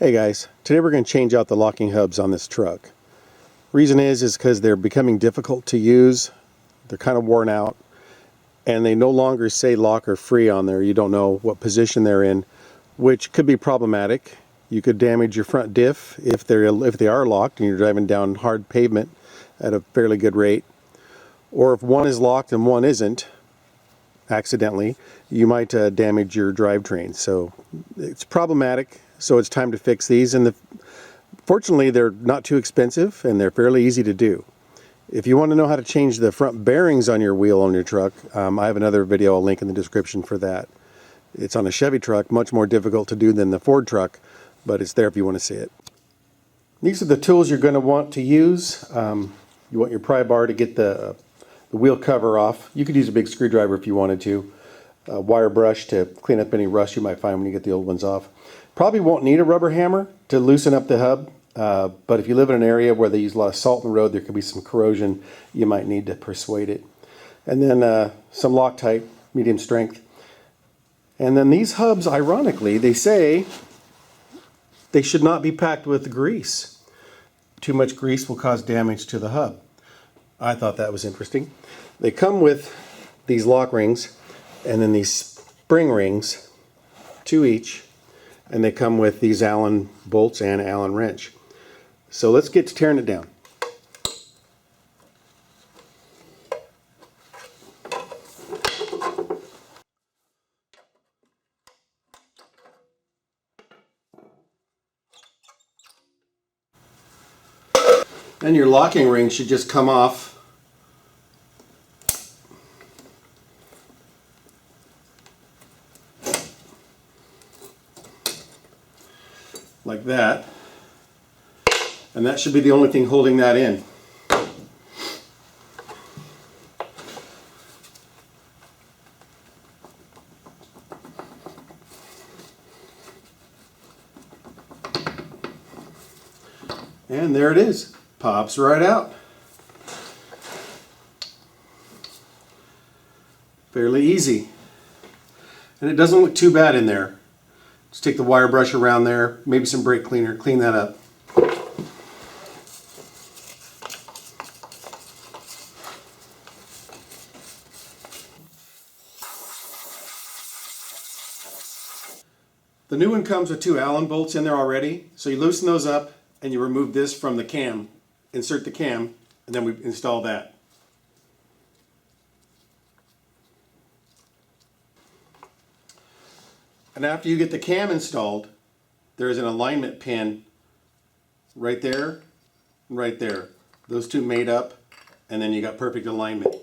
Hey guys, today we're going to change out the locking hubs on this truck. Reason is because they're becoming difficult to use. They're kind of worn out and they no longer say lock or free on there. You don't know what position they're in, which could be problematic. You could damage your front diff if they are locked and you're driving down hard pavement at a fairly good rate. Or if one is locked and one isn't, accidentally, you might damage your drivetrain. So it's problematic. So it's time to fix these, and fortunately they're not too expensive and they're fairly easy to do. If you want to know how to change the front bearings on your wheel on your truck, I have another video I'll link in the description for that. It's on a Chevy truck, much more difficult to do than the Ford truck, but it's there if you want to see it. These are the tools you're going to want to use. You want your pry bar to get the wheel cover off. You could use a big screwdriver if you wanted to. A wire brush to clean up any rust you might find when you get the old ones off. Probably won't need a rubber hammer to loosen up the hub, but if you live in an area where they use a lot of salt in the road, there could be some corrosion. You might need to persuade it. And then some Loctite, medium strength. And then these hubs, ironically, they say they should not be packed with grease. Too much grease will cause damage to the hub. I thought that was interesting. They come with these lock rings and then these spring rings, 2 each, and they come with these Allen bolts and Allen wrench. So let's get to tearing it down. And your locking ring should just come off like that, and that should be the only thing holding that in. And there it is, pops right out. Fairly easy, and it doesn't look too bad in there. Just take the wire brush around there, maybe some brake cleaner, clean that up. The new one comes with 2 Allen bolts in there already, so you loosen those up and you remove this from the cam, insert the cam, and then we install that. And after you get the cam installed, there is an alignment pin right there, right there. Those two made up, and then you got perfect alignment.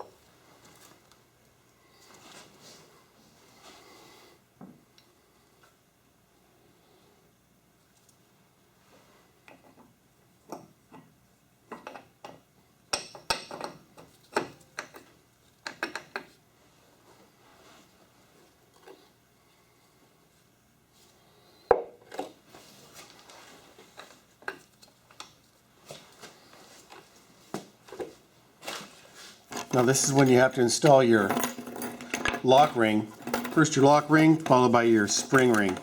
Now this is when you have to install your lock ring. First your lock ring, followed by your spring ring.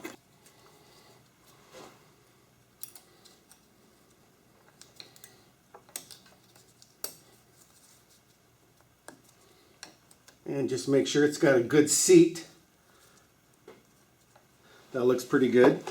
And just make sure it's got a good seat. That looks pretty good.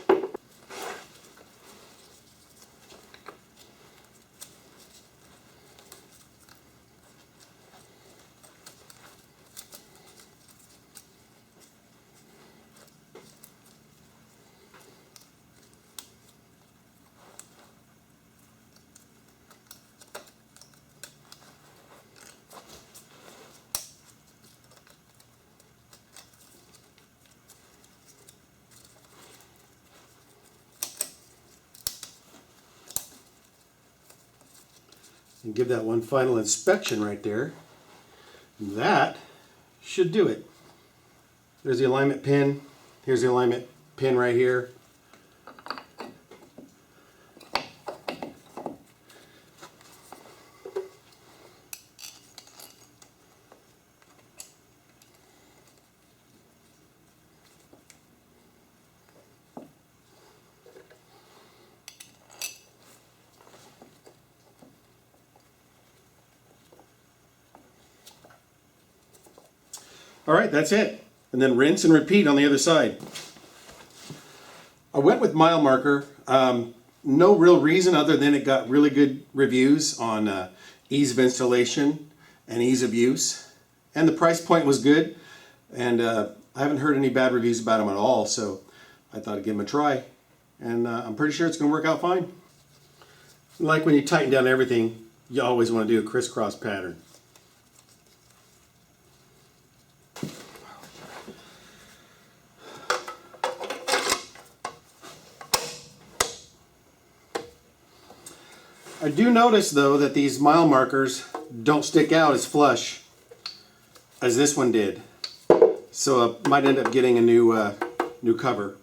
And give that one final inspection right there. That should do it. There's the alignment pin. Here's the alignment pin right here. All right, that's it. And then rinse and repeat on the other side. I went with mile marker. No real reason other than it got really good reviews on ease of installation and ease of use. And the price point was good. And I haven't heard any bad reviews about them at all. So I thought I'd give them a try. And I'm pretty sure it's going to work out fine. Like when you tighten down everything, you always want to do a crisscross pattern. I do notice though that these mile markers don't stick out as flush as this one did. So I might end up getting a new cover.